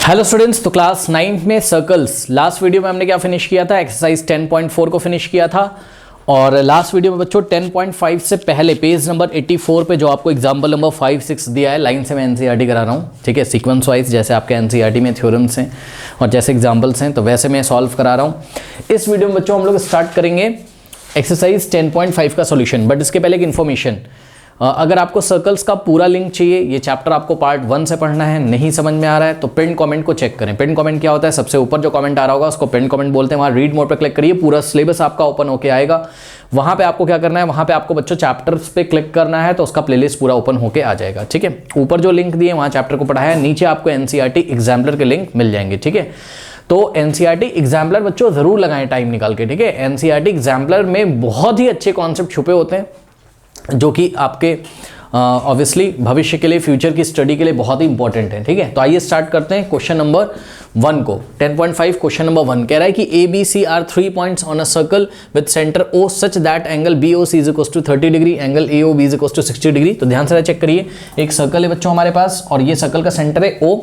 Hello students, तो class 9 में circles last video में हमने क्या फिनिश किया था, एक्सरसाइज 10.4 को फिनिश किया था। और लास्ट वीडियो में बच्चों 10.5 से पहले पेज नंबर 84 पे जो आपको एग्जांपल नंबर 5, 6 दिया है, लाइन से मैं एनसीईआरटी करा रहा हूँ, ठीक है, सीक्वेंस वाइज, जैसे आपके एनसीईआरटी में थ्योरम्स हैं और जैसे एग्जाम्पल्स हैं तो वैसे मैं सॉल्व करा रहा हूँ। इस वीडियो में बच्चों हम लोग स्टार्ट करेंगे एक्सरसाइज 10.5 का सोल्यूशन। बट इसके पहले एक इन्फॉर्मेशन, अगर आपको सर्कल्स का पूरा लिंक चाहिए, ये चैप्टर आपको पार्ट 1 से पढ़ना है, नहीं समझ में आ रहा है तो पिन कमेंट को चेक करें। पिन कमेंट क्या होता है, सबसे ऊपर जो कमेंट आ रहा होगा उसको पिन कमेंट बोलते हैं। वहाँ रीड मोड पे क्लिक करिए, पूरा सिलेबस आपका ओपन होके आएगा। वहाँ पे आपको क्या करना है, वहाँ पे आपको बच्चों चैप्टर्स पे क्लिक करना है तो उसका प्लेलिस्ट पूरा ओपन होके आ जाएगा, ठीक है। ऊपर जो लिंक दिए वहाँ चैप्टर को पढ़ाया है, नीचे आपको एनसीईआरटी एग्जाम्पलर के लिंक मिल जाएंगे, ठीक है। तो एनसीईआरटी एग्जाम्पलर बच्चों जरूर लगाएं टाइम निकाल के, ठीक है। एनसीईआरटी एग्जाम्पलर में बहुत ही अच्छे कॉन्सेप्ट छुपे होते हैं जो कि आपके ऑब्वियसली भविष्य के लिए, फ्यूचर की स्टडी के लिए बहुत ही इंपॉर्टेंट है, ठीक है। तो आइए स्टार्ट करते हैं क्वेश्चन नंबर 1 को। 10.5 क्वेश्चन नंबर 1 कह रहा है कि A B C are 3 points on a circle with centre O such that angle B O C is equal to 30 degree, angle A O B is equal to 60 degree. तो ध्यान से check करिए, एक circle है बच्चों हमारे पास और ये सर्कल का सेंटर है ओ,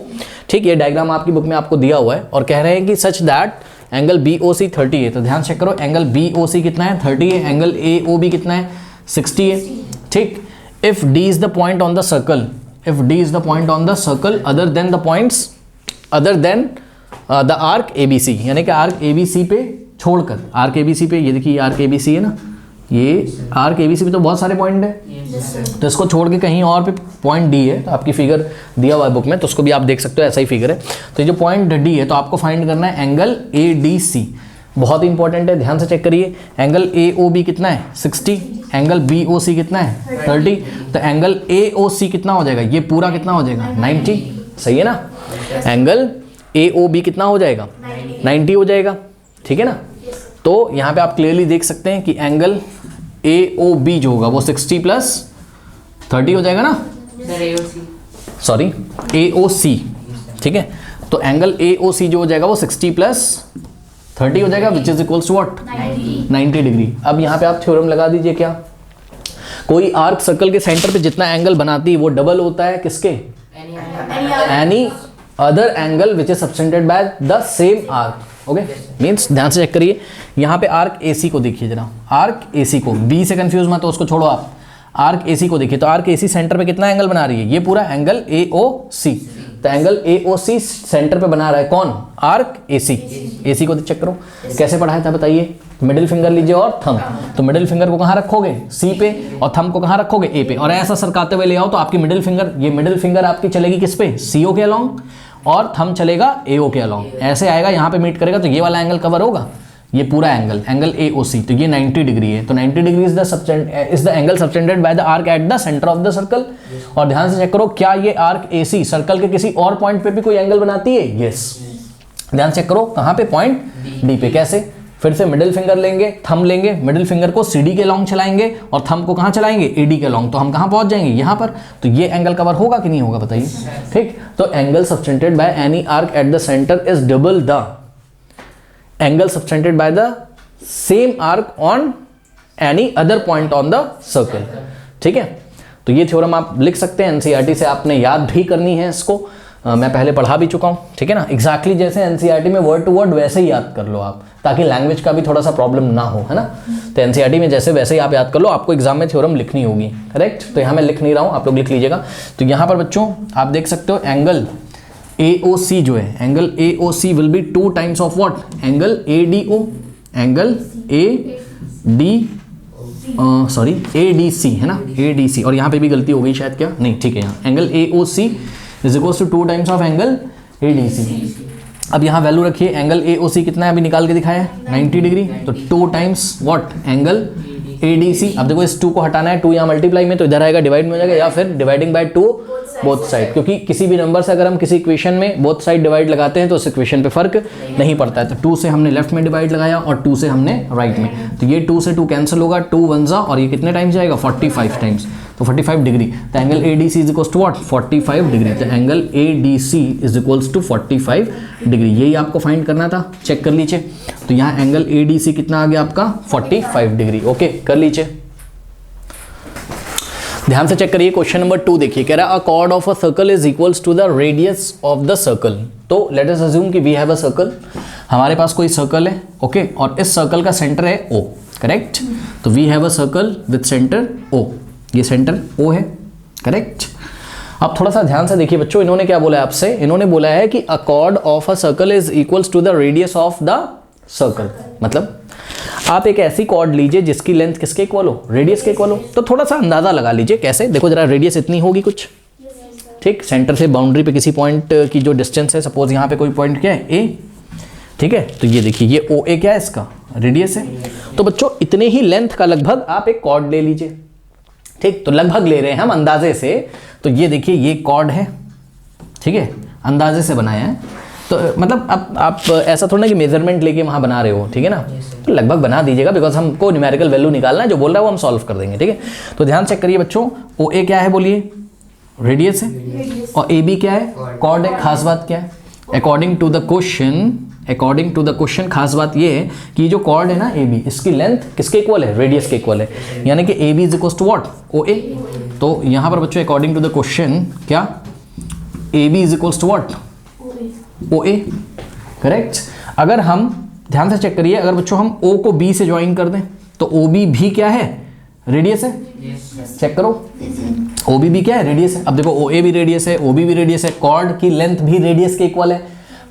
ठीक। ये डायग्राम आपकी बुक में आपको दिया हुआ है और कह रहे हैं कि such that angle B O C 30 है। तो ध्यान चेक करो, एंगल बी ओ सी कितना है, 30 है। एंगल ए ओ बी कितना है, 60 है, ठीक। If D is the point on the circle, if D is the point on the circle other than the points, other than the arc ABC, यानी कि arc ABC पे छोड़कर, arc ABC पे, ये देखिए आर्क ABC है ना, ये आर्क ABC पे तो बहुत सारे पॉइंट है, तो इसको छोड़ के कहीं और पे पॉइंट D है, तो आपकी फिगर दिया हुआ है बुक में, तो उसको भी आप देख सकते हो, ऐसा ही फिगर है। तो ये जो पॉइंट D है तो आपको फाइंड करना है एंगल ADC, बहुत ही इंपॉर्टेंट है, ध्यान से चेक करिए। एंगल AOB कितना है, 60, एंगल BOC कितना है, 30, तो एंगल AOC कितना हो जाएगा, ये पूरा कितना हो जाएगा, 90, सही है ना। एंगल AOB कितना हो जाएगा, 90 हो जाएगा, ठीक है ना। तो यहाँ पे आप क्लियरली देख सकते हैं कि एंगल AOB जो होगा वो 60 प्लस 30 हो जाएगा ना, सॉरी AOC, ठीक है। तो एंगल AOC जो हो जाएगा वो 60 प्लस 30 हो जाएगा, which is equals to what, 90 degree. अब यहाँ पे आप थ्योरम लगा दीजिए, क्या कोई आर्क सर्कल के सेंटर पे जितना एंगल बनाती है वो डबल होता है किसके, any other angle which is subtended by the same arc, okay. Means ध्यान से चेक करिए, यहाँ पे आर्क AC को देखिए जरा, आर्क AC को, B से कंफ्यूज मत हो, उसको छोड़ो आप, आर्क AC को देखिए। तो आर्क AC सेंटर पे कितना एंगल बना रही है, ये पूरा एंगल AOC। तो एंगल AOC सेंटर पे बना रहा है कौन, आर्क AC को चेक करो, कैसे पढ़ाया था बताइए। मिडिल फिंगर लीजिए और थंब, तो मिडिल फिंगर को कहाँ रखोगे, C पे, और थंब को कहाँ रखोगे, A पे, और ऐसा सरकाते हुए ले आओ तो आपकी मिडिल फिंगर, ये मिडिल फिंगर आपकी चलेगी किस पे, CO के अलोंग, और थंब चलेगा AO के अलोंग, ऐसे आएगा, यहाँ पे मीट करेगा तो ये वाला एंगल कवर होगा, ये पूरा एंगल AOC, तो ये 90 डिग्री है। तो 90 degree is the angle subtended by the arc eight the centre of the circle. और ध्यान से चेक करो, क्या ये आर्क AC सर्कल के किसी और पॉइंट पे भी कोई एंगल बनाती है, यस। ध्यान चेक करो, कहाँ पे, पॉइंट D पे। कैसे, फिर से मिडिल फिंगर लेंगे, थंब लेंगे, मिडिल फिंगर को CD के लॉन्ग चलाएंगे और थंब को कहाँ चलाएंगे, AD के लॉन्ग, तो हम कहाँ पहुंच जाएंगे, यहाँ पर। तो ये एंगल कवर होगा कि नहीं होगा बताइए, ठीक। तो angle subtended by any arc eight the centre is double the angle subtended by the same arc on any other point on the circle, ठीक है। तो ये थ्योरम आप लिख सकते हैं, एनसीईआरटी से आपने याद भी करनी है इसको, मैं पहले पढ़ा भी चुका हूँ, ठीक है ना। एग्जैक्टली जैसे एनसीईआरटी में वर्ड टू वर्ड वैसे ही याद कर लो आप, ताकि लैंग्वेज का भी थोड़ा सा प्रॉब्लम ना हो, है ना। तो एनसीईआरटी में जैसे वैसे ही आप याद कर लो, आपको एग्जाम में थ्योरम लिखनी होगी, करेक्ट। तो यहाँ मैं लिख नहीं रहा हूँ, आप लोग लिख लीजिएगा। तो यहाँ पर बच्चों आप देख सकते हो एंगल AOC जो है, angle AOC will be 2 times of what, angle ADO, angle ADC है ना, ADC। और यहाँ पे भी गलती हो गई शायद, क्या नहीं, ठीक है, यहाँ angle AOC is equals to 2 times of angle ADC। अब यहाँ वैल्यू रखिए, एंगल AOC कितना है, अभी निकाल के दिखाया है, 90 डिग्री, तो 2 टाइम्स व्हाट, एंगल ADC। अब देखो इस 2 को हटाना है, 2 यहाँ मल्टीप्लाई में तो इधर आएगा, डिवाइड में हो जाएगा, या फिर डिवाइडिंग बाय 2 बोथ साइड, क्योंकि किसी भी नंबर से अगर हम किसी इक्वेशन में बोथ साइड डिवाइड लगाते हैं तो उस इक्वेशन पे फर्क नहीं पड़ता है। तो 2 से हमने लेफ्ट में डिवाइड लगाया और 2 से हमने राइट में, तो ये 2 से 2 कैंसिल होगा, 2 1 जा, और ये कितने टाइम्स जाएगा, 45 टाइम्स, तो 45 डिग्री। तो angle ADC is equals to what, 45 degree. तो angle ADC is equals to 45 degree, यही आपको फाइंड करना था, चेक कर लीजिए। तो यहाँ एंगल ADC कितना आ गया आपका, 45 डिग्री, ओके, कर लीजिए। ध्यान से चेक करिए क्वेश्चन नंबर 2 देखिए, कह रहा है a chord of a circle is equals to the radius of the circle. तो लेट अस अज्यूम कि वी हैव अ सर्कल, हमारे पास कोई सर्कल है, ओके, और इस सर्कल का सेंटर है O, करेक्ट। तो we have a circle with centre O, ये सेंटर O है, करेक्ट। अब थोड़ा सा ध्यान से देखिए बच्चों, इन्होंने क्या बोला है आपसे, इन्होंने बोला है कि a chord of a circle is equals to the radius of the circle. मतलब आप एक ऐसी कॉर्ड लीजिए जिसकी लेंथ किसके इक्वल हो, रेडियस के इक्वल हो। तो थोड़ा सा अंदाजा लगा लीजिए, कैसे, देखो जरा, रेडियस इतनी होगी कुछ, ठीक, सेंटर से बाउंड्री पे किसी पॉइंट की जो डिस्टेंस है, सपोज यहाँ पे कोई पॉइंट क्या है, ए, ठीक है। तो ये देखिए ये ओ ए क्या है, इसका रेडियस है। तो बच्चों इतने ही लेंथ का लगभग आप एक कॉर्ड ले लीजिए, ठीक। तो लगभग ले रहे हैं हम अंदाजे से। तो ये देखिए ये कॉर्ड है, ठीक है, अंदाजे से बनाया है। तो मतलब अब आप ऐसा थोड़ा ना कि मेजरमेंट लेके वहाँ बना रहे हो, ठीक है ना, तो लगभग बना दीजिएगा, बिकॉज हमको न्यूमेरिकल वैल्यू निकालना है, जो बोल रहा है वो हम सॉल्व कर देंगे, ठीक है। तो ध्यान चेक करिए बच्चों, ओ ए क्या है बोलिए, रेडियस है, और ए बी क्या है, कॉर्ड है। खास बात क्या है, अकॉर्डिंग टू द क्वेश्चन खास बात ये है कि जो कॉर्ड है ना ए बी, इसकी लेंथ किसके इक्वल है, रेडियस के इक्वल है, यानी कि A B is equal to what, O A. तो यहाँ पर बच्चों अकॉर्डिंग टू द क्वेश्चन क्या, A B is equal to what, O A, correct. अगर हम ध्यान से चेक करिए, अगर बच्चों हम O को B से ज्वाइन कर दें तो ओ बी भी क्या है, रेडियस है, चेक करो, ओ बी भी क्या है, रेडियस है। अब देखो ओ ए भी रेडियस है, ओ बी भी रेडियस है, कॉर्ड की लेंथ भी रेडियस के इक्वल है।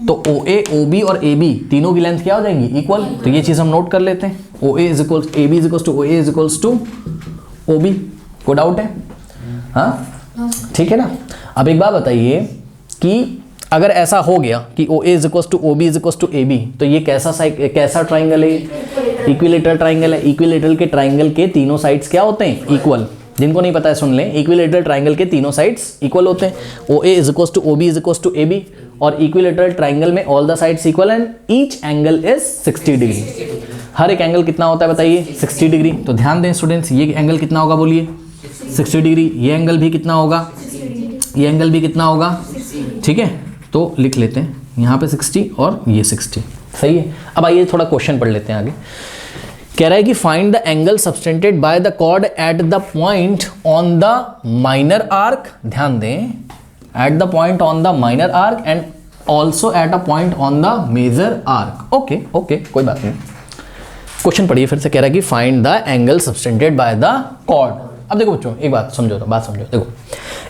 तो ओ ए, ओ बी और ए बी तीनों की लेंथ क्या हो जाएंगी, इक्वल। तो ये चीज़ हम नोट कर लेते हैं, O A is equal, A B is equal to O A is equal to O B. कोई डाउट है, हाँ, ठीक है ना। अब एक बात बताइए कि अगर ऐसा हो गया कि O A is equal to O B is equal to A B, तो ये कैसा ट्राइंगल है, इक्विलेटरल ट्राइंगल है। इक्विलेटरल के ट्राइंगल के तीनों साइड्स क्या होते हैं, इक्वल। जिनको नहीं पता है सुन लें, इक्विलेटरल ट्राइंगल के तीनों साइड्स इक्वल होते हैं। O A is equal to O B is equal to A B, और इक्विलेटरल ट्राइंगल में all the sides equal and each angle is 60 degree. हर एक एंगल कितना होता है बताइए, 60 डिग्री। तो ध्यान दें स्टूडेंट्स, ये एंगल कितना होगा बोलिए, 60 डिग्री। ये एंगल भी कितना होगा, ये एंगल भी कितना होगा, ठीक है। तो लिख लेते हैं यहाँ पे 60 और ये 60, सही है। अब आइए थोड़ा क्वेश्चन पढ़ लेते हैं आगे। कह रहा है कि find the angle subtended by the chord at the point on the minor arc. ध्यान दें, at the point on the minor arc and also at a point on the major arc. Okay okay, कोई बात नहीं। Question पढ़िए फिर से, कह रहा है कि find the angle subtended by the chord. अब देखो बच्चों एक बात समझो, तो बात समझो, देखो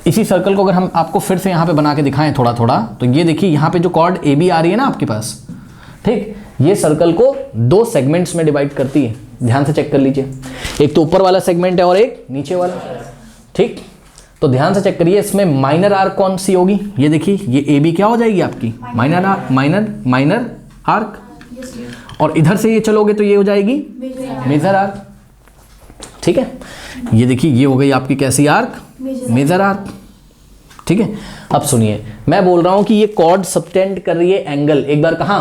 इसी सर्कल को अगर हम आपको फिर से यहाँ पे बना के दिखाएं थोड़ा थोड़ा, तो ये देखिए यहाँ पे जो कॉर्ड ए बी आ रही है ना आपके पास, ठीक, ये सर्कल को 2 सेगमेंट्स में डिवाइड करती है। ध्यान से चेक कर लीजिए, एक तो ऊपर वाला सेगमेंट है और एक नीचे वाला, ठीक। तो ध्यान से चेक करिए, इसमें माइनर आर्क कौन सी होगी, ये देखिए ये ए बी क्या हो जाएगी आपकी, माइनर आर्क, माइनर आर्क। और इधर से ये चलोगे तो ये हो जाएगी मेजर आर्क, ठीक है। ये देखिए ये हो गई आपकी कैसी आर्क, मेजर आर्क, ठीक है। अब सुनिए, मैं बोल रहा हूं कि ये कॉर्ड सबटेंड कर रही है एंगल, एक बार कहां,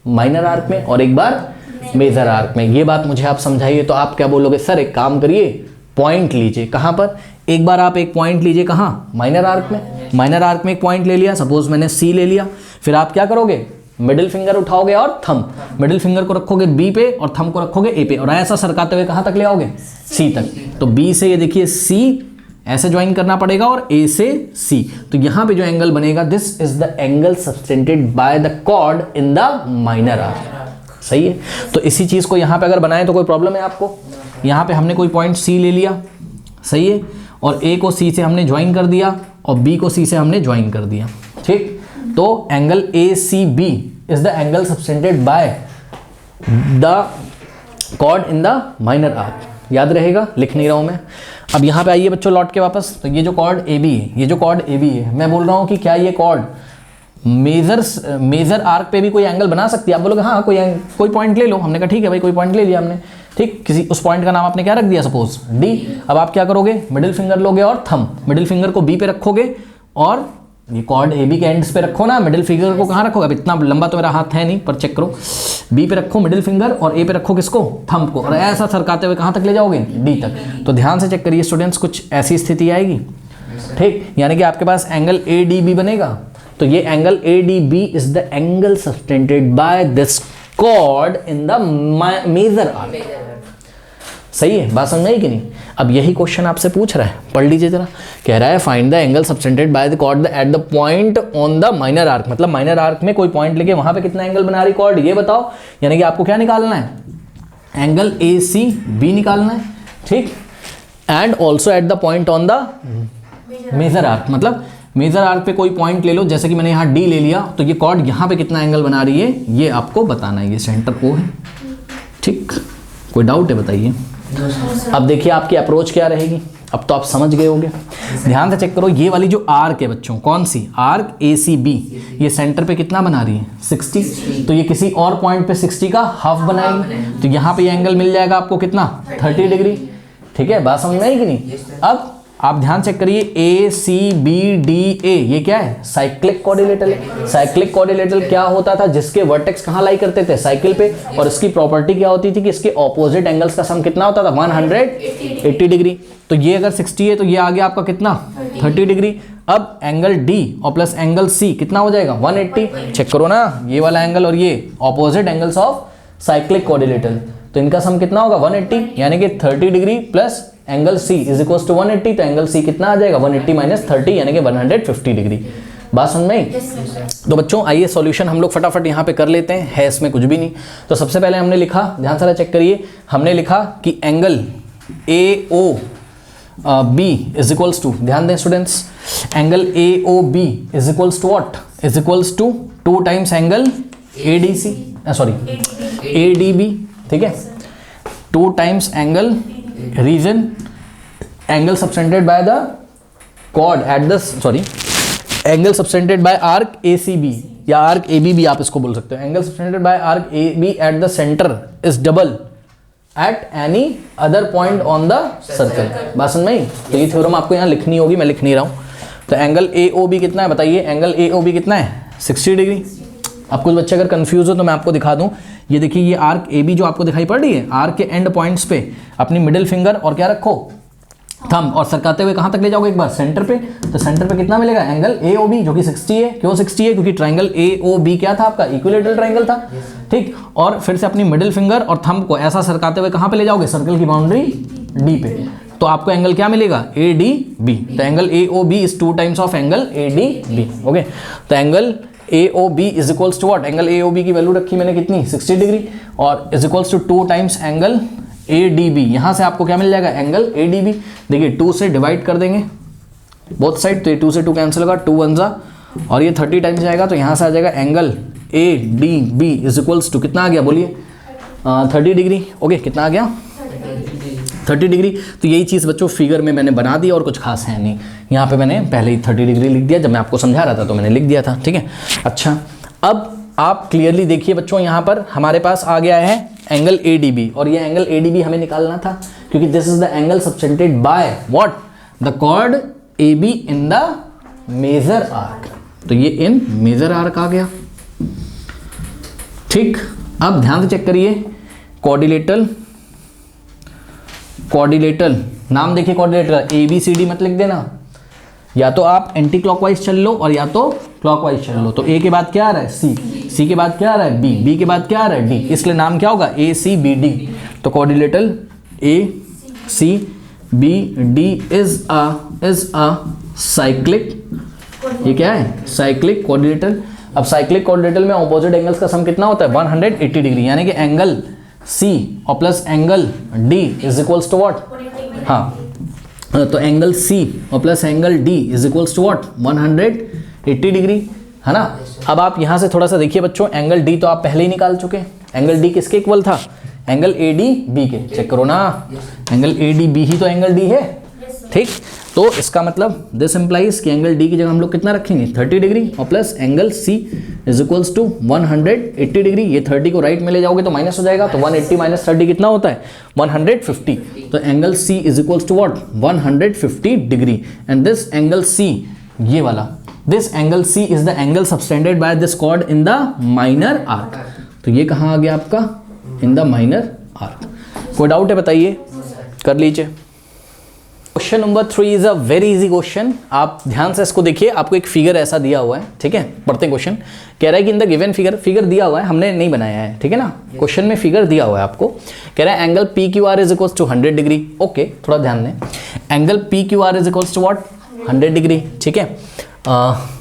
माइनर आर्क में, और एक बार मेजर आर्क में। ये बात मुझे आप समझाइए। तो आप क्या बोलोगे, सर एक काम करिए, पॉइंट लीजिए। कहां पर, एक बार आप एक पॉइंट लीजिए, कहां, माइनर आर्क में। माइनर आर्क में एक पॉइंट ले लिया, सपोज मैंने सी ले लिया, फिर आप क्या करोगे, मिडिल फिंगर उठाओगे और थंब, मिडिल फिंगर को रखोगे बी पे और थंब को रखोगे ए पे, और ऐसा सरकाते हुए कहां तक ले आओगे, सी तक। तो बी से ये देखिए सी ऐसे ज्वाइन करना पड़ेगा और ए से सी। तो यहां पे जो एंगल बनेगा, this is the angle subtended by the chord in the minor arc, सही है। तो इसी चीज को यहां पे अगर बनाए तो कोई प्रॉब्लम है आपको। यहां पे हमने कोई पॉइंट सी ले लिया, सही है, और ए को सी से हमने ज्वाइन कर दिया और बी को सी से हमने ज्वाइन कर दिया, ठीक। तो angle A C B is the angle subtended by the chord in the minor arc. याद रहेगा, लिख नहीं रहा हूं मैं। अब यहाँ पे आइए बच्चों लौट के वापस। तो ये जो कॉर्ड ए बी है, ये जो कॉर्ड ए बी है, मैं बोल रहा हूँ कि क्या ये कॉर्ड मेजर आर्क पे भी कोई एंगल बना सकती है। आप बोलोगे हाँ कोई पॉइंट ले लो। हमने कहा ठीक है भाई, कोई पॉइंट ले लिया हमने, ठीक। किसी उस पॉइंट का नाम आपने क्या रख दिया, सपोज डी। अब आप क्या करोगे, मिडिल फिंगर लोगे और थंब, मिडिल फिंगर को बी पे रखोगे और ये कॉर्ड ए बी के एंड्स पे रखो ना। मिडिल फिंगर को कहाँ रखोगे, अब इतना लंबा तो मेरा हाथ है नहीं, पर चेक करो, बी पे रखो मिडिल फिंगर और ए पे रखो किसको, थंब को, और ऐसा सरकाते हुए कहाँ तक ले जाओगे, डी तक। तो ध्यान से चेक करिए स्टूडेंट्स, कुछ ऐसी स्थिति आएगी, ठीक। यानी कि आपके पास एंगल ए डी बी बनेगा। तो ये angle A D B is the angle subtended by this chord in the major arc. सही है, बात समझ आई कि नहीं। अब यही क्वेश्चन आपसे पूछ रहा है, पढ़ लीजिए जरा। कह रहा है find the angle subtended by the chord at the point on the minor arc, मतलब माइनर आर्क में कोई पॉइंट लेके वहां पे कितना एंगल बना रही कॉर्ड, ये बताओ। यानी कि आपको क्या निकालना है, एंगल ACB निकालना है, ठीक। And also at the point on the major arc, मतलब मेजर आर्क पे कोई पॉइंट ले लो, जैसे कि मैंने यहाँ D ले लिया, तो ये कॉर्ड यहाँ पे कितना एंगल बना रही है ये आपको बताना है। ये सेंटर O है, ठीक। कोई डाउट है बताइए। अब देखिए आपकी अप्रोच क्या रहेगी, अब तो आप समझ गए होंगे। ध्यान से चेक करो, ये वाली जो आर्क है बच्चों, कौन सी आर्क ACB, ये सेंटर पे कितना बना रही है 60, तो ये किसी और पॉइंट पे 60 का हाफ बनाएगी, तो यहाँ पे ये एंगल मिल जाएगा आपको कितना 30 डिग्री, ठीक है। बात समझ में आई कि नहीं। अब आप ध्यान चेक करिए, ACBDA ये क्या है, साइक्लिक कोऑर्डिनेटर है। साइक्लिक कोऑर्डिनेटर क्या होता था, जिसके वर्टेक्स कहाँ लाई करते थे, साइकिल पे, और इसकी प्रॉपर्टी क्या होती थी कि इसके ऑपोजिट एंगल्स का सम कितना होता था 180 डिग्री। तो ये अगर 60 है तो ये आ गया आपका कितना 30 डिग्री। अब एंगल D और प्लस एंगल C कितना हो जाएगा 180। चेक करो ना, ये वाला एंगल और ये opposite angles of cyclic coordinator, तो इनका सम कितना होगा 180, यानी कि 30 degree plus angle C is equal to 180, तो एंगल C कितना आ जाएगा 180 माइनस 30 यानी कि 150 डिग्री। बात समझ में आई। तो बच्चों आइए सॉल्यूशन हम लोग फटाफट यहाँ पे कर लेते हैं, है इसमें कुछ भी नहीं। तो सबसे पहले हमने लिखा, ध्यान से चेक करिए, हमने लिखा कि angle AOB is equals to, ध्यान दें students, angle AOB is equals to what, is equals to 2 times angle ADC, sorry ADB, ठीक है, 2 times angle reason angle subtended by the chord at the, sorry angle subtended by arc ACB या arc AB भी आप इसको बोल सकते हो। Angle subtended by arc AB at the centre is double at any other point on the circle. बात समझ में आई। तो ये थ्योरम आपको यहाँ लिखनी होगी, मैं लिख नहीं रहा हूँ। तो एंगल AOB कितना है बताइए, एंगल AOB कितना है 60 डिग्री। अब कुछ बच्चे अगर कंफ्यूज हो तो मैं आपको दिखा दूं, ये देखिए ये आर्क AB जो आपको दिखाई पड़ रही है, आर्क के एंड पॉइंट्स पे अपनी मिडिल फिंगर और क्या रखो, थंब, और सरकाते हुए कहाँ तक ले जाओगे एक बार सेंटर पे, तो सेंटर पे कितना मिलेगा एंगल AOB जो कि 60 है। क्यों 60 है, क्योंकि ट्राइंगल AOB क्या था आपका, इक्विलेटरल ट्राइंगल था, ठीक। और फिर से अपनी मिडिल फिंगर और थंब को ऐसा सरकाते हुए कहाँ पे ले जाओगे, सर्कल की बाउंड्री D पे, तो आपको एंगल क्या मिलेगा ADB। तो angle AOB is 2 times of angle ADB, okay. तो angle AOB is equals to what, angle AOB की वैल्यू रखी मैंने कितनी 60 डिग्री, और is equals to 2 times angle ADB। यहां से आपको क्या मिल जाएगा एंगल ADB, देखिए 2 से डिवाइड कर देंगे बोथ साइड, तो ये 2 से 2 कैंसिल होगा, 2 1 जा, और ये 30 टाइम्स जाएगा, तो यहां से आ जाएगा angle ADB is equals to कितना आ गया बोलिए 30 डिग्री, ओके। कितना आ गया 30 डिग्री। तो यही चीज़ बच्चों फिगर में मैंने बना दी और कुछ खास है नहीं, यहाँ पे मैंने पहले ही 30 डिग्री लिख दिया, जब मैं आपको समझा रहा था तो मैंने लिख दिया था, ठीक है। अच्छा अब आप क्लियरली देखिए बच्चों, यहाँ पर हमारे पास आ गया है एंगल ADB, और ये एंगल ADB हमें निकालना था क्योंकि this is the angle subtended by what, the chord AB in the major arc, तो ये इन मेजर आर्क आ गया, ठीक। अब ध्यान से चेक करिए, कोऑर्डिनेटर नाम देखिए, कोऑर्डिनेटर ABCD मत लिख देना, या तो आप एंटी क्लॉकवाइज चल लो और या तो क्लॉकवाइज चल लो। तो A के बाद क्या आ रहा है C के बाद क्या आ रहा है B के बाद क्या आ रहा है D, इसलिए नाम क्या होगा ACBD। तो coordinator ACBD is a cyclic, ये क्या है साइक्लिक कोऑर्डिनेटर। अब साइक्लिक कोऑर्डिनेटर में ऑपोजिट एंगल्स का सम कितना होता है 180 डिग्री, यानी कि एंगल C और plus angle D is equals to what, हाँ, तो एंगल C और plus angle D is equals to what 180 degree, है ना। अब आप यहाँ से थोड़ा सा देखिए बच्चों, एंगल D तो आप पहले ही निकाल चुके हैं, एंगल D किसके इक्वल था, एंगल ADB के, चेक करो ना, एंगल ADB ही तो एंगल D है, ठीक। तो इसका मतलब दिस इंप्लाइज कि एंगल D की जगह हम लोग कितना रखेंगे 30 डिग्री, और plus angle C is equals to 180 degree. ये 30 को राइट में ले जाओगे तो माइनस हो जाएगा, तो 180 माइनस 30 कितना होता है 150। तो angle C is equals to what 150 degree, and this angle C, ये वाला this angle C is the angle subtended by this chord in the minor arc. तो ये कहाँ आ गया आपका इन द माइनर आर्क। कोई डाउट है बताइए, कर लीजिए। Question number 3 is a very easy question. आप ध्यान से इसको देखिए, आपको एक फिगर ऐसा दिया हुआ है, ठीक है। पढ़ते हैं क्वेश्चन। कह रहा है कि इन द गिवन फिगर दिया हुआ है, हमने नहीं बनाया है, ठीक है ना। क्वेश्चन में फिगर दिया हुआ है आपको, कह रहा है angle P Q R is equals to 100 degree. Okay, थोड़ा ध्यान दें। Angle P Q R is equals to what, 100 degree, ठीक है।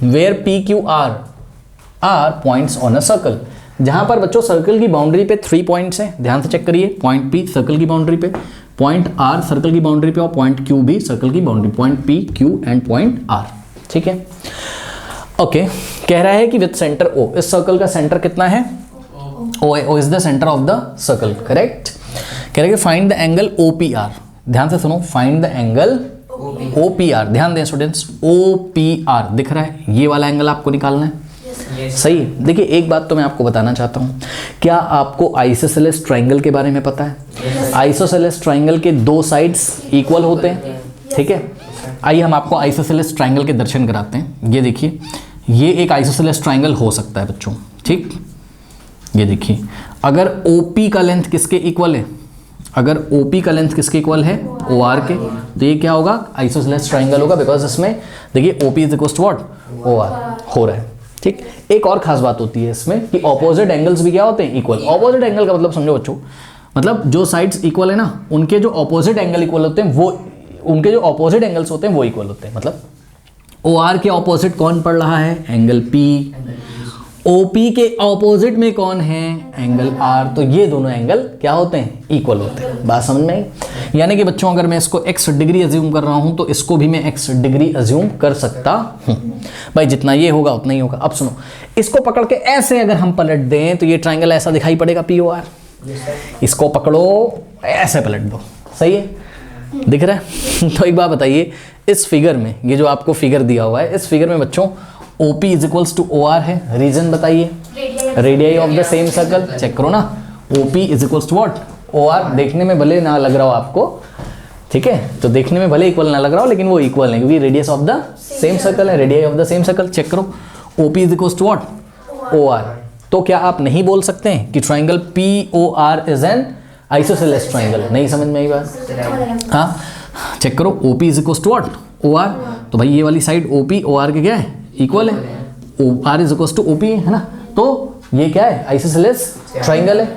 Where P Q R points on a circle, जहां पर बच्चों सर्कल की बाउंड्री पे 3 पॉइंट्स हैं, ध्यान से चेक करिए। पॉइंट पी सर्कल की बाउंड्री पे, पॉइंट आर सर्कल की बाउंड्री पे और पॉइंट क्यू भी सर्कल की boundary, point P Q and point R, ठीक है। ओके, कह रहा है कि विद सेंटर ओ, इस सर्कल का सेंटर कितना है, O is the centre of the circle, correct. कह रहा है कि find the angle O P R, ध्यान से सुनो, find the angle O P R. ध्यान दें स्टूडेंट्स, ओ पी आर दिख रहा है, ये वाला एंगल आपको निकालना है, सही है। देखिए एक बात तो मैं आपको बताना चाहता हूँ, क्या आपको आइसोसेलेस ट्राइंगल के बारे में पता है। आइसोसेलेस ट्राइंगल के 2 साइड्स इक्वल होते हैं, ठीक है। आइए हम आपको आइसोसेलेस ट्राइंगल के दर्शन कराते हैं। ये देखिए, ये एक आइसोसेलेस ट्राइंगल हो सकता है बच्चों, ठीक। ये देखिए, अगर OP का लेंथ किसके इक्वल है, अगर OP का लेंथ किसके इक्वल है, OR के, तो ये क्या होगा, आइसोसेलेस ट्राइंगल होगा। बिकॉज इसमें देखिए OP is equal to what, OR हो रहा है, ठीक। एक और खास बात होती है इसमें कि ऑपोजिट एंगल्स भी क्या होते हैं, इक्वल। ऑपोजिट एंगल का मतलब समझो बच्चों, मतलब जो साइड्स इक्वल है ना, उनके जो ऑपोजिट एंगल इक्वल होते हैं, वो उनके जो ऑपोजिट एंगल्स होते हैं वो इक्वल होते हैं। मतलब OR के ऑपोजिट कौन पड़ रहा है, एंगल P। OP के ऑपोजिट में कौन है, एंगल R। तो ये दोनों एंगल क्या होते हैं, इक्वल होते हैं। बात समझ में आई। यानी कि बच्चों अगर मैं इसको x डिग्री अज्यूम कर रहा हूं तो इसको भी मैं x डिग्री अज्यूम कर सकता हूं। भाई जितना ये होगा उतना ही होगा। अब सुनो, इसको पकड़ के ऐसे अगर हम पलट दें तो ये ट्राइंगल ऐसा दिखाई पड़ेगा POR। इसको पकड़ो ऐसे पलट दो, सही है, दिख रहा है। तो एक बात बताइए, इस फिगर में, ये जो आपको फिगर दिया हुआ है, इस फिगर में बच्चों OP is equals to OR है। रीजन बताइए, radius of the same circle. Check करो ना, OP is equals to what, OR। देखने में भले ना लग रहा हो आपको, ठीक है, तो देखने में भले इक्वल ना लग रहा हो, लेकिन वो इक्वल है क्योंकि radius of the same circle है, radius of the same circle. Check करो, OP is equals to what, OR। तो क्या आप नहीं बोल सकते हैं कि triangle POR is an isosceles triangle. नहीं समझ में आई बात, हाँ। चेक करो, OP is equals to what, OR। तो भाई ये वाली साइड OP OR के क्या है, इक्वल है। OR is equals to OP है ना, तो ये क्या है, आइसोसेलेस ट्राइंगल है।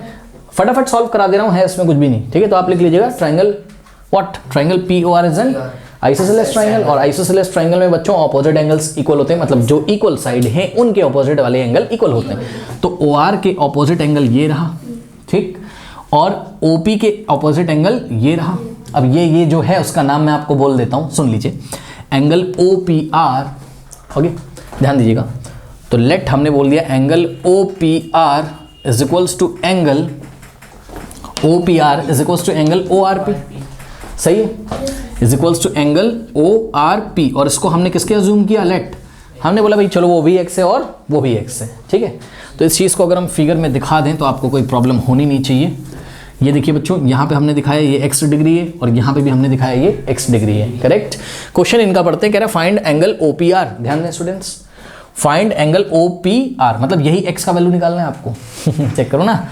फटाफट सॉल्व करा दे रहा हूँ, है इसमें कुछ भी नहीं, ठीक है। तो आप लिख लीजिएगा triangle what, triangle POR is an isosceles triangle. और आइसोसेलेस ट्राइंगल में बच्चों ऑपोजिट एंगल्स इक्वल होते हैं, मतलब जो इक्वल साइड हैं उनके ऑपोजिट वाले एंगल इक्वल होते हैं। तो OR के ऑपोजिट एंगल ये रहा, ठीक, और OP के ऑपोजिट एंगल ये रहा। अब ये जो है उसका नाम मैं आपको बोल देता हूँ, सुन लीजिए, एंगल OPR। ओके, ध्यान दीजिएगा। तो लेट हमने बोल दिया angle OPR is equals to angle OPR is equals to angle ORP, सही है, is equals to angle ORP। और इसको हमने किसके अज्यूम किया, लेट। हमने बोला भाई चलो वो भी x है और वो भी x है, ठीक है। तो इस चीज़ को अगर हम फिगर में दिखा दें तो आपको कोई प्रॉब्लम होनी नहीं चाहिए। ये देखिए बच्चों, यहाँ पे हमने दिखाया ये x डिग्री है और यहाँ पे भी हमने दिखाया ये x डिग्री है, करेक्ट। क्वेश्चन इनका पढ़ते हैं, कह रहा है फाइंड एंगल OPR। ध्यान दें स्टूडेंट्स, फाइंड एंगल OPR, मतलब यही x का वैल्यू निकालना है आपको। चेक करो ना,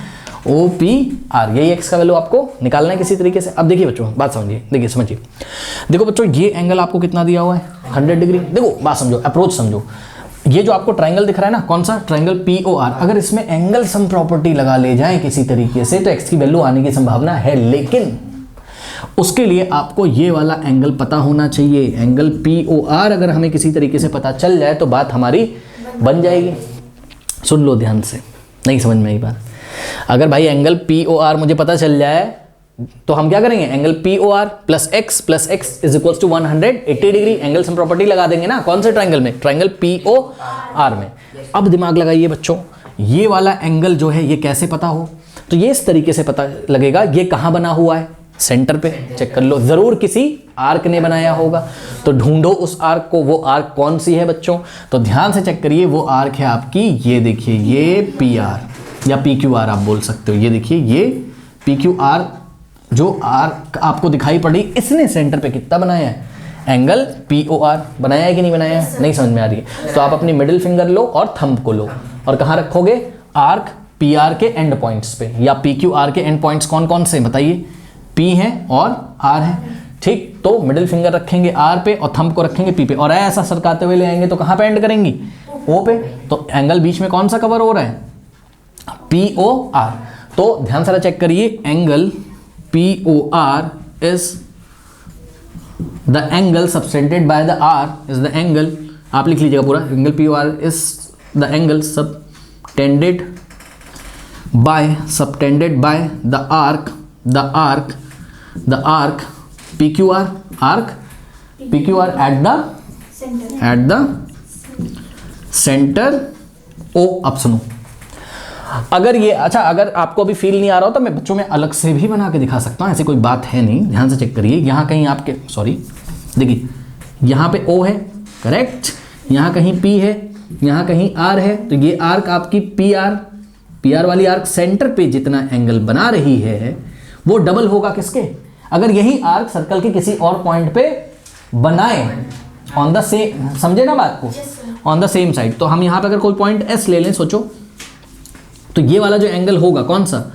OPR, यही x का वैल्यू आपको निकालना है किसी तरीके से। अब देखिए बच्चों, बात समझिए, देखिए समझिए, देखो बच्चों ये एंगल आपको कितना दिया हुआ है, 100 डिग्री। देखो बात समझो, अप्रोच समझो। ये जो आपको ट्राइंगल दिख रहा है ना, कौन सा, ट्राइंगल POR। अगर इसमें एंगल सम प्रॉपर्टी लगा ले जाए किसी तरीके से तो x की वैल्यू आने की संभावना है, लेकिन उसके लिए आपको ये वाला एंगल पता होना चाहिए। एंगल POR अगर हमें किसी तरीके से पता चल जाए तो बात हमारी बन जाएगी। सुन लो ध्यान से, नहीं समझ में आई बात। अगर भाई एंगल POR मुझे पता चल जाए तो हम क्या करेंगे, angle POR plus x is equals to 180 degree. Angle sum property लगा देंगे ना, कौन से ट्राइंगल में, ट्राइंगल POR में। अब दिमाग लगाइए बच्चों, ये वाला एंगल जो है ये कैसे पता हो, तो ये इस तरीके से पता लगेगा, ये कहाँ बना हुआ है, सेंटर पे। चेक कर लो, जरूर किसी आर्क ने बनाया होगा, तो ढूंढो उस आर्क को। वो आर्क कौन सी है बच्चों, तो ध्यान से चेक करिए, वो आर्क है आपकी, ये देखिए, ये PR या PQR आप बोल सकते हो। ये देखिए, ये PQR जो आर्क आपको दिखाई पड़ी, इसने सेंटर पे कितना बनाया है, एंगल POR बनाया है कि नहीं बनाया है, नहीं समझ में आ रही है। तो आप अपनी मिडिल फिंगर लो और थंब को लो और कहाँ रखोगे, आर्क PR के एंड पॉइंट्स पे, या PQR के एंड पॉइंट्स कौन कौन से बताइए, P है और R है। ठीक, तो मिडिल फिंगर रखेंगे आर पे और थंब को रखेंगे पी पे, और ऐसा सरकाते हुए ले आएंगे तो कहाँ पे एंड करेंगी, ओ पे। तो एंगल बीच में कौन सा कवर हो रहा है, पी ओ आर। तो ध्यान से चेक करिए, angle P O R is the angle subtended by the R is the angle, आप लिख लीजिएगा पूरा, angle P O R is the angle subtended by the arc PQR, arc PQR at the center O। अब सुनो, अगर ये अच्छा, अगर आपको अभी फील नहीं आ रहा हो तो मैं बच्चों में अलग से भी बना के दिखा सकता हूँ, ऐसी कोई बात है नहीं। ध्यान से चेक करिए, यहाँ कहीं आपके देखिए यहाँ पे O है, करेक्ट, यहाँ कहीं P है, यहाँ कहीं R है, तो ये आर्क आपकी PR वाली आर्क सेंटर पे जितना एंगल बना रही है वो डबल होगा किसके, अगर यही आर्क सर्कल के किसी और पॉइंट पे बनाए ऑन द सेम, समझे ना बात को, ऑन द सेम साइड। तो हम यहाँ पे अगर कोई पॉइंट S ले लें, सोचो, तो ये वाला जो एंगल होगा कौन सा,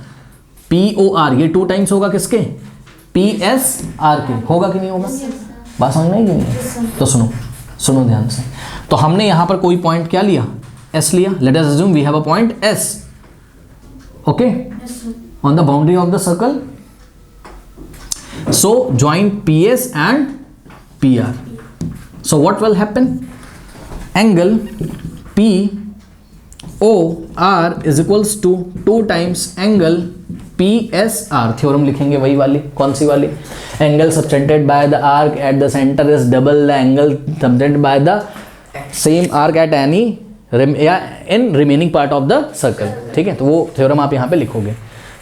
POR, ये 2 टाइम्स होगा किसके, PSR के, होगा कि नहीं होगा, बात समझ में आई कि नहीं। तो सुनो ध्यान से, तो हमने यहाँ पर कोई पॉइंट क्या लिया, S लिया, let us assume we have a point S, okay, on the boundary of the circle. So join PS and PR. So what will happen? Angle POR is equals to 2 times angle PSR. Theorem लिखेंगे वही वाली, कौन सी वाली, angle subtended by the arc at the center is double the angle subtended by the same arc at any in remaining part of the circle। ठीक है, तो वो theorem आप यहाँ पे लिखोगे,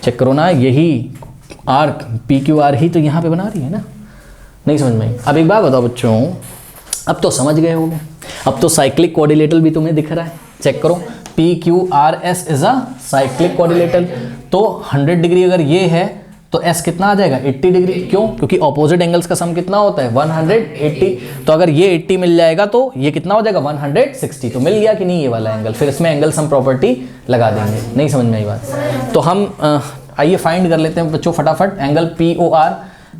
चेक करो ना, यही आर्क PQR ही तो यहाँ पे बना रही है ना, नहीं समझ में आई। अब एक बात बताओ बच्चों, अब तो समझ गए होंगे, अब तो साइक्लिक कोऑर्डिनेटर भी तुम्हें दिख रहा है, चेक करो, PQRS is a cyclic coordinator. तो 100 डिग्री अगर ये है तो S कितना आ जाएगा, 80 डिग्री, क्यों, क्योंकि ऑपोजिट एंगल्स का सम कितना होता है, 180। तो अगर ये 80 मिल जाएगा तो ये कितना हो जाएगा, 160। तो मिल गया कि नहीं ये वाला एंगल, फिर इसमें एंगल सम प्रॉपर्टी लगा देंगे, नहीं समझ में आई बात। तो हम आइए फाइंड कर लेते हैं बच्चों फटाफट, एंगल POR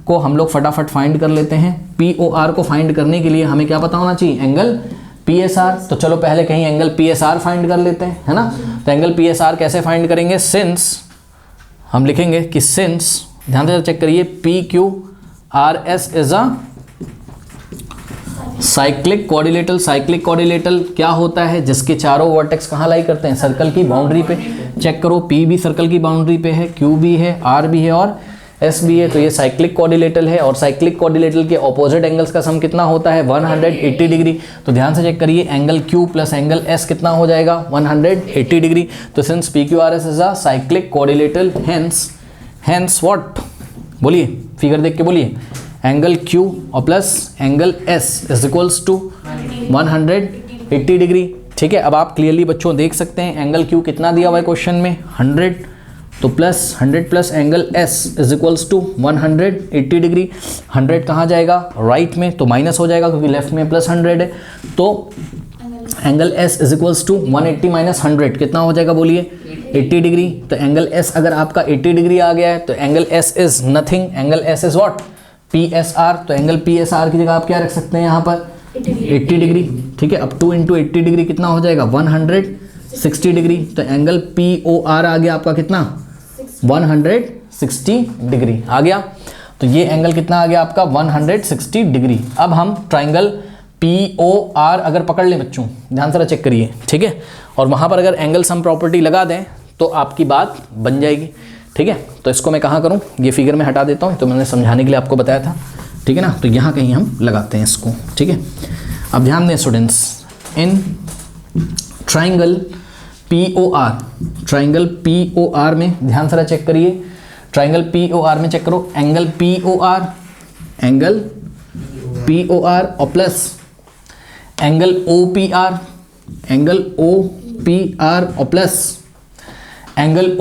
को हम लोग फटाफट फाइंड कर लेते हैं। POR को फाइंड करने के लिए हमें क्या पता होना चाहिए, एंगल PSR। तो चलो पहले कहीं एंगल PSR फाइंड कर लेते हैं, है ना। तो एंगल PSR कैसे फाइंड करेंगे, सिंस हम लिखेंगे कि सिंस, ध्यान से चेक करिए, PQRS is a cyclic coordinator. Cyclic coordinator क्या होता है, जिसके चारों वर्टेक्स कहाँ लाई करते हैं, सर्कल की बाउंड्री पे। चेक करो, P भी सर्कल की बाउंड्री पे है, Q भी है, R भी है और S भी है। तो ये साइक्लिक कोऑर्डिनेटर है, और साइक्लिक कोऑर्डिनेटर के ऑपोजिट एंगल्स का सम कितना होता है, 180 डिग्री। तो ध्यान से चेक करिए, angle Q plus angle S कितना हो जाएगा, 180 डिग्री। तो since PQRS is a cyclic coordinator, hence what, बोलिए, फिगर देख के बोलिए, एंगल Q और plus angle S is equals to 180 degree. ठीक है, अब आप क्लियरली बच्चों देख सकते हैं एंगल Q कितना दिया हुआ है क्वेश्चन में, 100, तो plus 100 plus angle S is equals to 180 degree. 100 कहाँ जाएगा, राइट में, तो माइनस हो जाएगा क्योंकि लेफ्ट में प्लस 100 है। तो angle S is equals to 180 minus 100 कितना हो जाएगा, बोलिए 80 डिग्री। तो एंगल S अगर आपका 80 डिग्री आ गया है तो angle S is nothing, angle S is what, PSR। तो एंगल PSR की जगह आप क्या रख सकते हैं यहाँ पर, 80 डिग्री। ठीक है, अब 2 × 80 डिग्री कितना हो जाएगा, 160 डिग्री। तो एंगल POR आ गया आपका कितना, 160 डिग्री आ गया। तो ये एंगल कितना आ गया आपका, 160 डिग्री। अब हम ट्राइंगल POR अगर पकड़ लें बच्चों, ध्यान से चेक करिए, ठीक है, और वहाँ पर अगर एंगल सम प्रॉपर्टी लगा दें तो आपकी बात बन जाएगी। ठीक है, तो इसको मैं कहाँ करूँ, ये फिगर में हटा देता हूँ, तो मैंने समझाने के लिए आपको बताया था। ठीक है ना, तो यहाँ कहीं हम लगाते हैं इसको। ठीक है, अब ध्यान दें स्टूडेंट्स, इन ट्राइंगल POR में ध्यान से चेक करिए, ट्राइंगल POR में चेक करो, एंगल POR और प्लस एंगल OPR और plus angle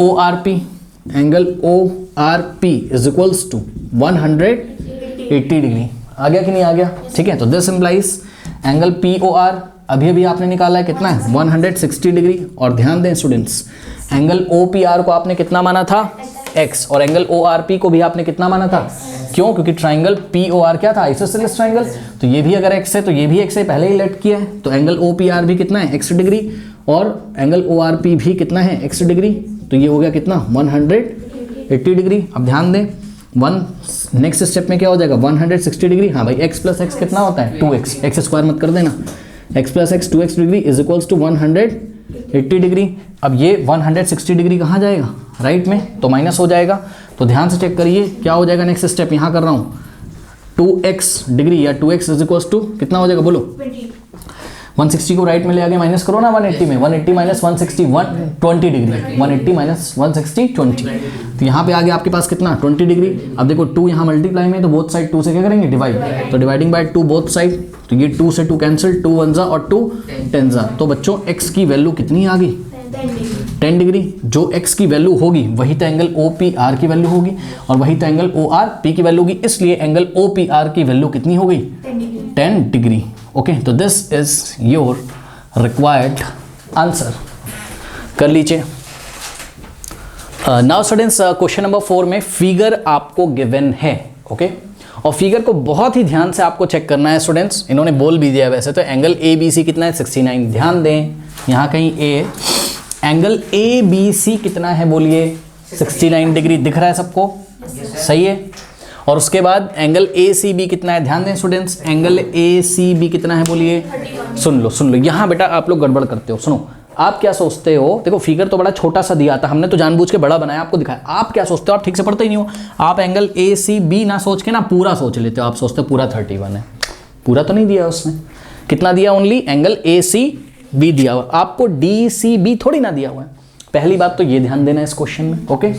ORP is equals to 180 degree. आ गया कि नहीं आ गया। ठीक है, तो दिस इम्प्लाइज एंगल POR अभी आपने निकाला है कितना है, 160 डिग्री। और ध्यान दें स्टूडेंट्स, एंगल OPR को आपने कितना माना था, x, और एंगल ORP को भी आपने कितना माना था, क्यों? क्योंकि ट्राइंगल POR क्या था? Isosceles triangle. तो ये भी अगर x है तो ये भी x है, पहले ही लेट किया है। तो एंगल OPR भी कितना है? x डिग्री, और एंगल ORP भी कितना है? x degree. तो ये हो गया कितना? 180 डिग्री। अब ध्यान दें, नेक्स्ट स्टेप में क्या हो जाएगा? 160 डिग्री। हाँ भाई, x प्लस एक्स कितना होता है? 2x, x स्क्वायर मत कर देना। x plus x 2x degree is equals to 180 degree. अब ये 160 डिग्री कहाँ जाएगा? राइट में, तो माइनस हो जाएगा। तो ध्यान से चेक करिए क्या हो जाएगा। नेक्स्ट स्टेप यहाँ कर रहा हूँ, 2x डिग्री या 2x इज इक्वल्स टू कितना हो जाएगा? बोलो। 160 को राइट में ले आगे माइनस करो ना 180 में। 180 माइनस 160 120 डिग्री। 180 माइनस 160 20। तो यहाँ पे आगे आपके पास कितना? 20 डिग्री। अब देखो 2 यहाँ मल्टीप्लाई में, तो बोथ साइड 2 से क्या करेंगे? डिवाइड। तो डिवाइडिंग बाय 2 बोथ साइड, तो ये 2 से 2 कैंसिल, 2 1 जा और 2 10 जा। तो बच्चों x की वैल्यू कितनी आ गई? 10 डिग्री। जो x की वैल्यू होगी वही तो एंगल OPR की वैल्यू होगी, और वही तो एंगल ORP की वैल्यू होगी। इसलिए एंगल OPR की वैल्यू कितनी हो गई? 10 डिग्री। ओके, तो this is your required answer. कर लीजिए। नाउ स्टूडेंट्स, क्वेश्चन नंबर 4 में फिगर आपको गिवन है। ओके, और फिगर को बहुत ही ध्यान से आपको चेक करना है स्टूडेंट्स। इन्होंने बोल भी दिया वैसे तो। एंगल ABC कितना है? 69। ध्यान दें, यहाँ कहीं A, एंगल ABC कितना है? बोलिए 69 डिग्री। दिख रहा है सबको? सही है। और उसके बाद एंगल ACB कितना है? ध्यान दें स्टूडेंट्स, एंगल ACB कितना है? बोलिए। सुन लो, यहाँ बेटा आप लोग गड़बड़ करते हो। सुनो, आप क्या सोचते हो? देखो फिगर तो बड़ा छोटा सा दिया था, हमने तो जानबूझ के बड़ा बनाया, आपको दिखाया। आप क्या सोचते हो? आप ठीक से पढ़ते ही नहीं हो। आप एंगल ACB ना सोच के ना पूरा सोच लेते हो। आप सोचते हो पूरा 31 है। पूरा तो नहीं दिया उसने। कितना दिया? ओनली एंगल ACB दिया हुआ। आपको DCB थोड़ी ना दिया हुआ है। पहली बात तो ये ध्यान देना है इस क्वेश्चन में। ओके,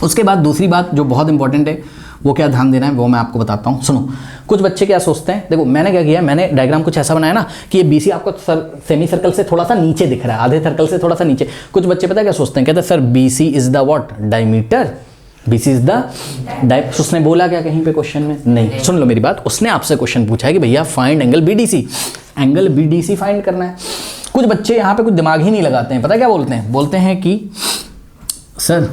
उसके बाद दूसरी बात जो बहुत इंपॉर्टेंट है, वो क्या ध्यान देना है वो मैं आपको बताता हूँ। सुनो, कुछ बच्चे क्या सोचते हैं, देखो मैंने क्या किया, मैंने डायग्राम कुछ ऐसा बनाया ना कि ये BC आपको सेमी सर्कल से थोड़ा सा नीचे दिख रहा है, आधे सर्कल से थोड़ा सा नीचे। कुछ बच्चे पता है क्या सोचते हैं? कहते हैं sir BC is the what? Diameter. BC is the उसने बोला क्या कहीं पे क्वेश्चन में? नहीं। सुन लो मेरी बात, उसने आपसे क्वेश्चन पूछा है कि भैया find angle BDC। Angle BDC find करना है। कुछ बच्चे यहाँ पे कुछ दिमाग ही नहीं लगाते हैं। पता क्या बोलते हैं? बोलते हैं कि सर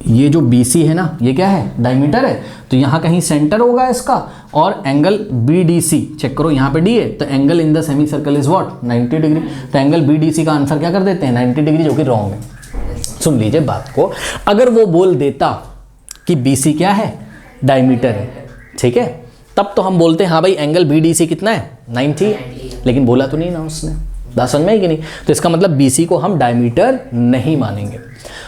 ये जो BC है ना, ये क्या है? डायमीटर है। तो यहाँ कहीं सेंटर होगा इसका, और एंगल BDC चेक करो, यहाँ पे D है, तो angle in the semi circle is what? 90 degree. तो एंगल BDC का आंसर क्या कर देते हैं? 90 डिग्री, जो कि रॉन्ग है। सुन लीजिए बात को, अगर वो बोल देता कि BC क्या है? डायमीटर है, ठीक है, तब तो हम बोलते हैं हाँ भाई एंगल BDC कितना है? 90। लेकिन बोला तो नहीं ना उसने। बात समझ में आई कि नहीं? तो इसका मतलब BC को हम डायमीटर नहीं मानेंगे।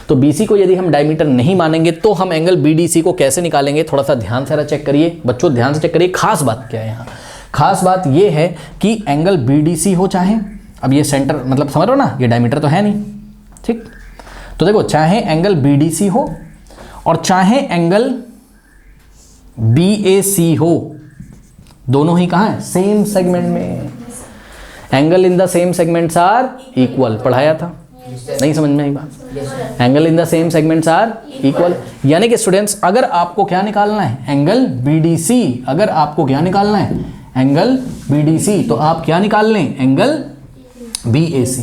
तो BC को यदि हम डायमीटर नहीं मानेंगे तो हम एंगल BDC को कैसे निकालेंगे? थोड़ा सा ध्यान से चेक करिए बच्चों, ध्यान से चेक करिए। खास बात क्या है यहाँ? खास बात ये है कि एंगल BDC हो चाहे, अब ये सेंटर मतलब समझ रहे हो ना, ये डायमीटर तो है नहीं, ठीक। तो देखो, चाहे एंगल BDC हो और चाहे एंगल BAC हो, दोनों ही कहाँ है? सेम सेगमेंट में। Angle in the same segments are equal. पढ़ाया था, नहीं समझ में आई बात? Angle in the same segments are equal, यानी कि स्टूडेंट्स अगर आपको क्या निकालना है? Angle BDC। अगर आपको क्या निकालना है? एंगल BDC, तो आप क्या निकाल लें? Angle BAC।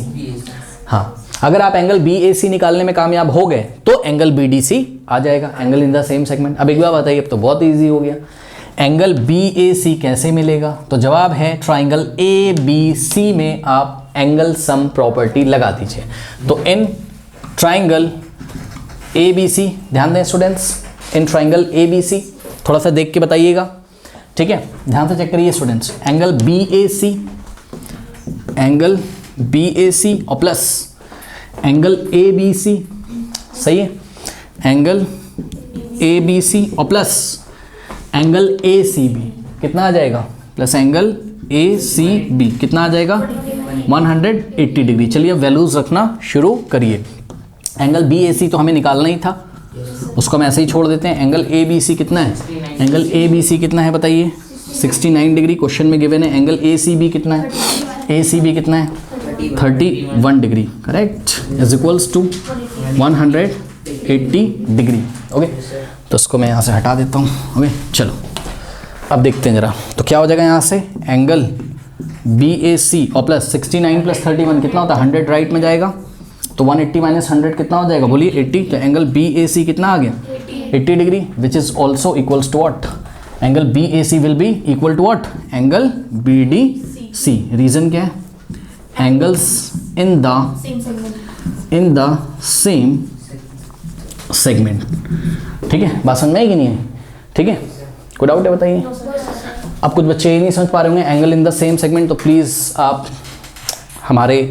हाँ, अगर आप एंगल BAC निकालने में कामयाब हो गए तो एंगल BDC आ जाएगा, angle in the same segment. अब एक बार बताइए, अब तो बहुत ईजी हो गया। एंगल BAC कैसे मिलेगा? तो जवाब है ट्राइंगल ABC में आप एंगल सम प्रॉपर्टी लगा दीजिए। तो इन ट्राइंगल ABC, ध्यान दें स्टूडेंट्स, इन ट्राइंगल ABC थोड़ा सा देख के बताइएगा, ठीक है? ध्यान से चेक करिए स्टूडेंट्स। एंगल BAC और प्लस एंगल ABC, सही है? एंगल ABC और प्लस एंगल ACB कितना आ जाएगा? प्लस एंगल ACB कितना आ जाएगा? 180 डिग्री। चलिए अब वैल्यूज रखना शुरू करिए। एंगल BAC तो हमें निकालना ही था, उसको हम ऐसे ही छोड़ देते हैं। एंगल ABC कितना है? एंगल ABC कितना है बताइए? 69 डिग्री क्वेश्चन में गिवन है। एंगल ACB कितना है? ACB कितना है? 31 degree, correct, is equals to 180 degree. Okay, तो उसको मैं यहाँ से हटा देता हूँ। ओके, चलो अब देखते हैं जरा, तो क्या हो जाएगा यहाँ से? एंगल BAC और प्लस 69 प्लस 31 कितना होता है? 100 राइट में जाएगा, तो 180 माइनस 100 कितना हो जाएगा? बोलिए 80। तो एंगल BAC कितना आ गया? 80 degree, which is also equals to what? Angle B A C will be equal to what, angle B D C. Reason क्या है, angles in the same segment. ठीक है, बात समझ में आई कि नहीं है? ठीक है, कोई डाउट है बताइए। अब कुछ बच्चे ये नहीं समझ पा रहे होंगे angle in the same segment, तो प्लीज़ आप हमारे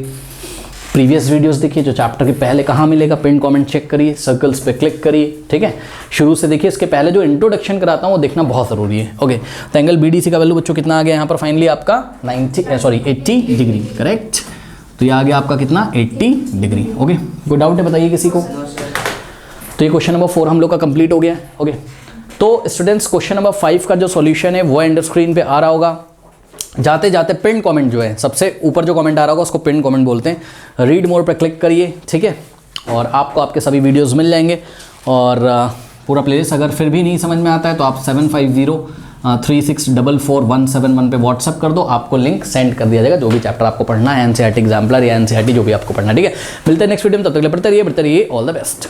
प्रीवियस वीडियोस देखिए, जो चैप्टर के पहले कहाँ मिलेगा, पिन कमेंट चेक करिए, सर्कल्स पे क्लिक करिए। ठीक है, शुरू से देखिए, इसके पहले जो इंट्रोडक्शन कराता हूँ वो देखना बहुत ज़रूरी है। ओके, तो एंगल BDC का वैल्यू बच्चों कितना आ गया यहाँ पर फाइनली आपका 80 डिग्री, करेक्ट। तो ये आ गया आपका कितना, 80 डिग्री। ओके, कोई डाउट है बताइए किसी को? तो ये क्वेश्चन नंबर 4 हम लोग का कंप्लीट हो गया। ओके, तो स्टूडेंट्स क्वेश्चन नंबर 5 का जो सॉल्यूशन है वो एंड स्क्रीन पे आ रहा होगा। जाते जाते पिन कमेंट जो है, सबसे ऊपर जो कमेंट आ रहा होगा उसको पिन कमेंट बोलते हैं। रीड मोर पे क्लिक करिए, ठीक है, और आपको आपके सभी वीडियोस मिल जाएंगे। और पूरा प्लेलिस्ट अगर फिर भी नहीं समझ में आता है तो आप 7503644171 पे व्हाट्सअप कर दो, आपको लिंक सेंड कर दिया जाएगा, जो भी चैप्टर आपको पढ़ना है, NCERT एग्जाम्पलर या NCERT जो भी आपको पढ़ना है। ठीक है, मिलते हैं नेक्स्ट वीडियो में, तब तक के लिए पढ़ते रहिए। All the best.